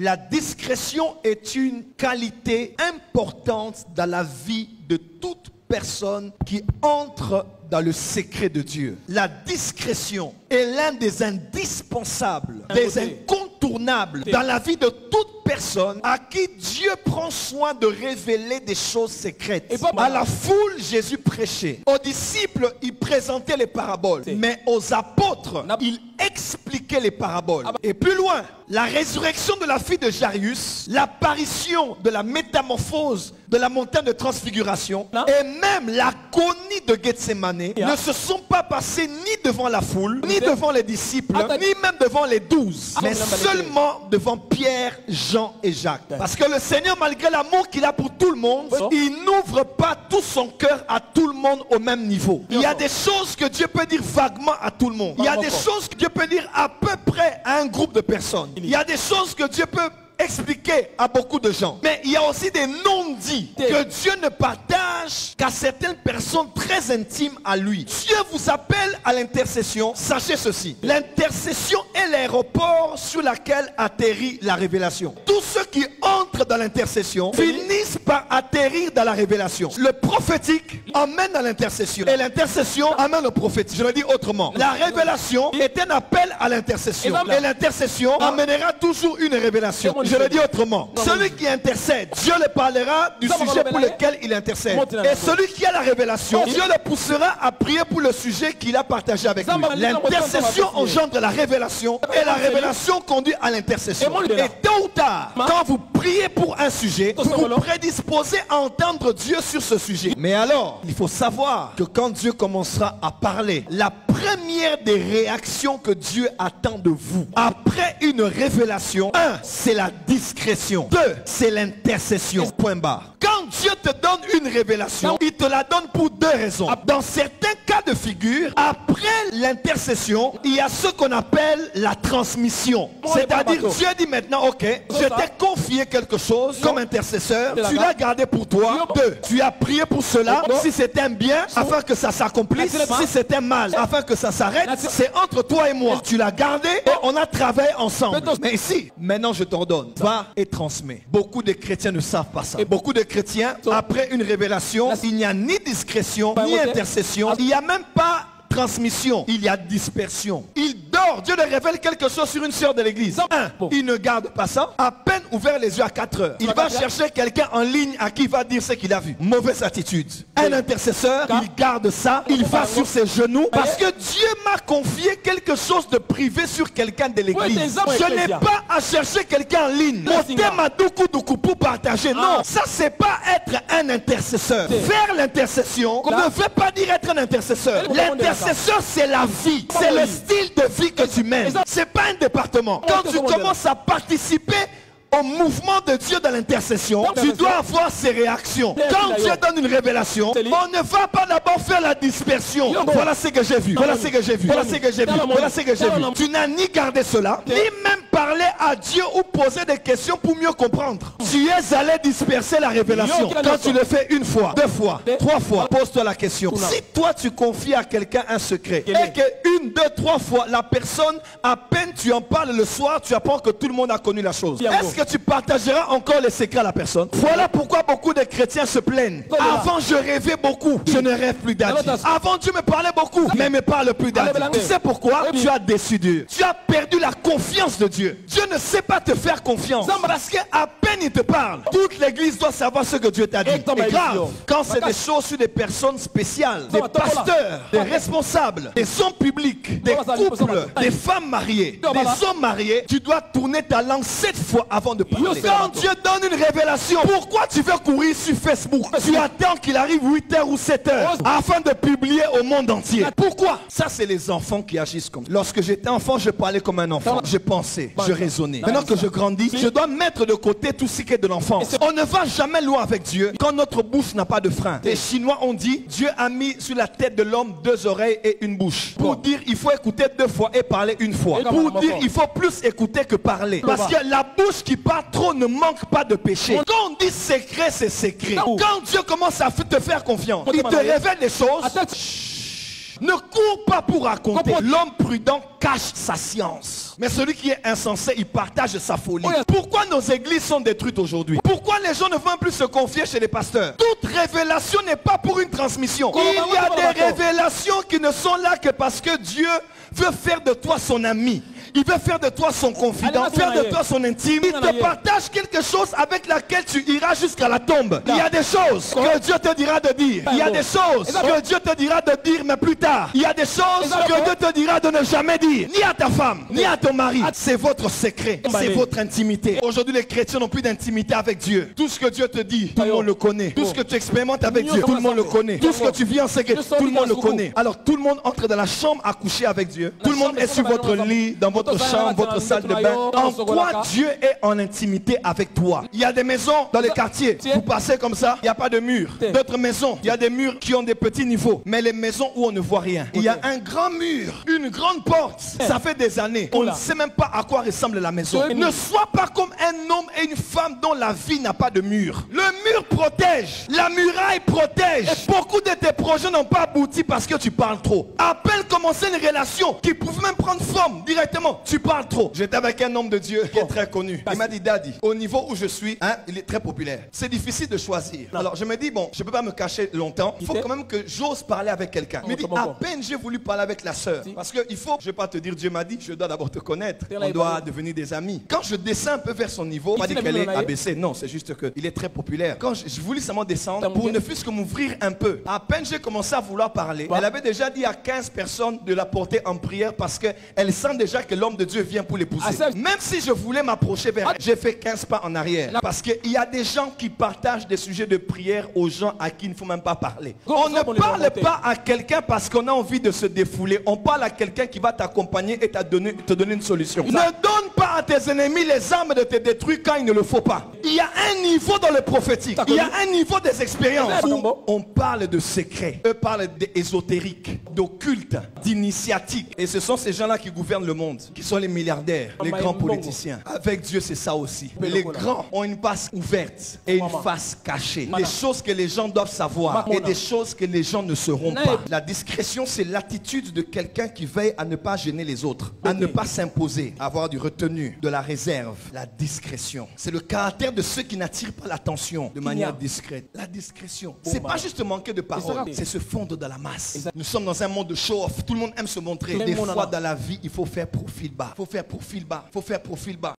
La discrétion est une qualité importante dans la vie de toute personne qui entre dans le secret de Dieu. La discrétion est l'un des indispensables, des incontournables dans la vie de toute personne à qui Dieu prend soin de révéler des choses secrètes. À la foule, Jésus prêchait. Aux disciples, il présentait les paraboles. Mais aux apôtres, il expliquait les paraboles. Et plus loin, la résurrection de la fille de Jairus, l'apparition de la métamorphose de la montagne de transfiguration et même l'agonie de Gethsémane ne se sont pas passés ni devant la foule, ni devant les disciples, ni même devant les 12, mais seulement devant Pierre, Jean et Jacques. Parce que le Seigneur, malgré l'amour qu'il a pour tout le monde, il n'ouvre pas tout son cœur à tout le monde au même niveau. Il y a des choses que Dieu peut dire vaguement à tout le monde. Il y a des choses que Dieu peut dire à peu près à un groupe de personnes. Il y a des choses que Dieu peut expliquer à beaucoup de gens. Mais il y a aussi des non-dits que Dieu ne partage qu'à certaines personnes très intimes à lui. Dieu vous appelle à l'intercession. Sachez ceci. L'intercession est l'aéroport sur lequel atterrit la révélation. Tous ceux qui entrent dans l'intercession finissent par atterrir dans la révélation. Le prophétique emmène à l'intercession. Et l'intercession amène au prophétique. Je le dis autrement. La révélation est un appel à l'intercession. Et l'intercession amènera toujours une révélation. Je le dis autrement. Celui qui intercède, Dieu le parlera du sujet pour lequel il intercède. Et celui qui a la révélation, Dieu le poussera à prier pour le sujet qu'il a partagé avec lui. L'intercession engendre la révélation et la révélation conduit à l'intercession. Et tôt ou tard, quand vous priez pour un sujet, vous vous prédisposez à entendre Dieu sur ce sujet. Mais alors, il faut savoir que quand Dieu commencera à parler, la première des réactions que Dieu attend de vous, après une révélation, 1, c'est la discrétion. 2, c'est l'intercession. Point barre. Quand Dieu te donne une révélation, il te la donne pour 2 raisons. Dans certains cas de figure, après l'intercession, il y a ce qu'on appelle la transmission. C'est-à-dire, Dieu dit maintenant, ok, je t'ai confié quelque chose comme intercesseur, tu l'as gardé pour toi. 2, tu as prié pour cela, si c'est un bien, afin que ça s'accomplisse, si c'est un mal, afin que ça s'arrête, c'est entre toi et moi. Tu l'as gardé et on a travaillé ensemble. Mais ici, maintenant je t'ordonne, va et transmets. Beaucoup de chrétiens ne savent pas ça. Et beaucoup de chrétiens, après une révélation, il n'y a ni discrétion, ni intercession. Il n'y a même pas transmission, il y a dispersion. Il dort, Dieu lui révèle quelque chose sur une sœur de l'église. 1, il ne garde pas ça. À peine ouvert les yeux à 4 heures, il va chercher quelqu'un en ligne à qui il va dire ce qu'il a vu. Mauvaise attitude. Un intercesseur, il garde ça, il va sur ses genoux parce que Dieu m'a confié quelque chose de privé sur quelqu'un de l'église. Je n'ai pas à chercher quelqu'un en ligne. Mon thème à doukou pour partager. Non, ça c'est pas être un intercesseur. Faire l'intercession ne veut pas dire être un intercesseur. L'intercesseur, c'est la vie. C'est le style de vie que tu mènes. C'est pas un département. Quand tu commences à participer au mouvement de Dieu dans l'intercession, tu dois avoir ces réactions. Quand Dieu donne une révélation, on ne va pas d'abord faire la dispersion. Voilà ce que j'ai vu. Voilà ce que j'ai vu. Voilà ce que j'ai vu. Voilà ce que j'ai vu. Tu n'as ni gardé cela, ni même parlé à Dieu ou posé des questions pour mieux comprendre. Tu es allé disperser la révélation. Quand tu le fais 1 fois, 2 fois, 3 fois, pose-toi la question. Si toi tu confies à quelqu'un un secret et que 1, 2, 3 fois, la personne, à peine tu en parles le soir, tu apprends que tout le monde a connu la chose. Est-ce que tu partageras encore les secrets à la personne? Voilà pourquoi beaucoup de chrétiens se plaignent. Avant je rêvais beaucoup, je ne rêve plus d'Adi. Avant Dieu me parlait beaucoup, mais il ne me parle plus d'Adi. Tu sais pourquoi? Tu as déçu Dieu. Tu as perdu la confiance de Dieu. Dieu ne sait pas te faire confiance. Parce qu'à peine il te parle, toute l'église doit savoir ce que Dieu t'a dit. Et grave, quand c'est des choses sur des personnes spéciales, des pasteurs, des responsables, des hommes publics, des couples, des femmes mariées, des hommes mariés, tu dois tourner ta langue 7 fois avant de parler. Quand Dieu donne une révélation, pourquoi tu veux courir sur Facebook? Tu attends qu'il arrive 8h ou 7h afin de publier au monde entier. Pourquoi? Ça c'est les enfants qui agissent comme ça. Lorsque j'étais enfant, je parlais comme un enfant. Je pensais, je raisonnais. Maintenant que je grandis, je dois mettre de côté tout ce qui est de l'enfance. On ne va jamais loin avec Dieu quand notre bouche n'a pas de frein. Les Chinois ont dit, Dieu a mis sur la tête de l'homme 2 oreilles et une bouche. Pour dire, il faut écouter 2 fois et parler 1 fois. Pour dire, il faut plus écouter que parler. Parce que la bouche qui parle trop ne manque pas de péché. Quand on dit secret, c'est secret. Quand Dieu commence à te faire confiance, il te révèle des choses. Ne cours pas pour raconter. L'homme prudent cache sa science. Mais celui qui est insensé, il partage sa folie. Pourquoi nos églises sont détruites aujourd'hui? Pourquoi les gens ne veulent plus se confier chez les pasteurs? Toute révélation n'est pas pour une transmission. Il y a des révélations qui ne sont là que parce que Dieu veut faire de toi son ami. Il veut faire de toi son confident, faire de toi son intime. Il te partage quelque chose avec laquelle tu iras jusqu'à la tombe. Il y a des choses que Dieu te dira de dire. Il y a des choses que Dieu te dira de dire, mais plus tard. Il y a des choses que Dieu te dira de ne jamais dire. Ni à ta femme, ni à ton mari. C'est votre secret, c'est votre intimité. Aujourd'hui, les chrétiens n'ont plus d'intimité avec Dieu. Tout ce que Dieu te dit, tout le monde le connaît. Tout ce que tu expérimentes avec Dieu, tout le monde le connaît. Tout ce que tu vis en secret, tout le monde le connaît. Alors tout le monde entre dans la chambre à coucher avec Dieu. Tout le monde est sur votre lit, dans votre chambre, votre salle de bain. En quoi Dieu est en intimité avec toi? Il y a des maisons dans les quartiers, vous passez comme ça, il n'y a pas de mur. D'autres maisons, il y a des murs qui ont des petits niveaux. Mais les maisons où on ne voit rien, il y a un grand mur, une grande porte. Ça fait des années, on ne sait même pas à quoi ressemble la maison. Ne sois pas comme un homme et une femme dont la vie n'a pas de mur. Le mur protège, la muraille protège. Et beaucoup de tes projets n'ont pas abouti parce que tu parles trop. À peine commencer une relation qui pouvait même prendre forme directement, tu parles trop. J'étais avec un homme de Dieu qui est très connu. Il m'a dit, Daddy, au niveau où je suis, il est très populaire. C'est difficile de choisir. Alors je me dis, bon, je ne peux pas me cacher longtemps. Il faut quand même que j'ose parler avec quelqu'un. Il me dit, à peine j'ai voulu parler avec la sœur. Parce qu'il faut, je ne vais pas te dire, Dieu m'a dit, je dois d'abord te connaître. On doit devenir des amis. Quand je descends un peu vers son niveau, il m'a dit qu'elle est abaissée. Non, c'est juste qu'il est très populaire. Quand je voulais seulement descendre pour ne fût-ce que m'ouvrir un peu. À peine j'ai commencé à vouloir parler, elle avait déjà dit à 15 personnes de la porter en prière parce qu'elle sent déjà que l'homme de Dieu vient pour l'épouser. Même si je voulais m'approcher vers elle, j'ai fait 15 pas en arrière. Parce qu'il y a des gens qui partagent des sujets de prière aux gens à qui il ne faut même pas parler. On ne parle pas à quelqu'un parce qu'on a envie de se défouler. On parle à quelqu'un qui va t'accompagner et te donner une solution. Ne donne pas à tes ennemis les armes de te détruire quand il ne le faut pas. Il y a un niveau dans le prophétique. Il y a un niveau des expériences où on parle de secrets. Eux parlent d'ésotérique, d'occulte, d'initiatique. Et ce sont ces gens-là qui gouvernent le monde, qui sont les milliardaires, les grands politiciens. Avec Dieu, c'est ça aussi. Les grands ont une face ouverte et une face cachée. Des choses que les gens doivent savoir et des choses que les gens ne sauront pas. La discrétion, c'est l'attitude de quelqu'un qui veille à ne pas gêner les autres, à ne pas s'imposer, à avoir du retenu, de la réserve. La discrétion, c'est le caractère de ceux qui n'attirent pas l'attention de manière discrète. La discrétion, c'est pas juste manquer de parole, c'est se fondre dans la masse. Nous sommes dans un monde de show-off. Tout le monde aime se montrer. Des fois dans la vie, il faut faire profil bas. Il faut faire profil bas. Il faut faire profil bas.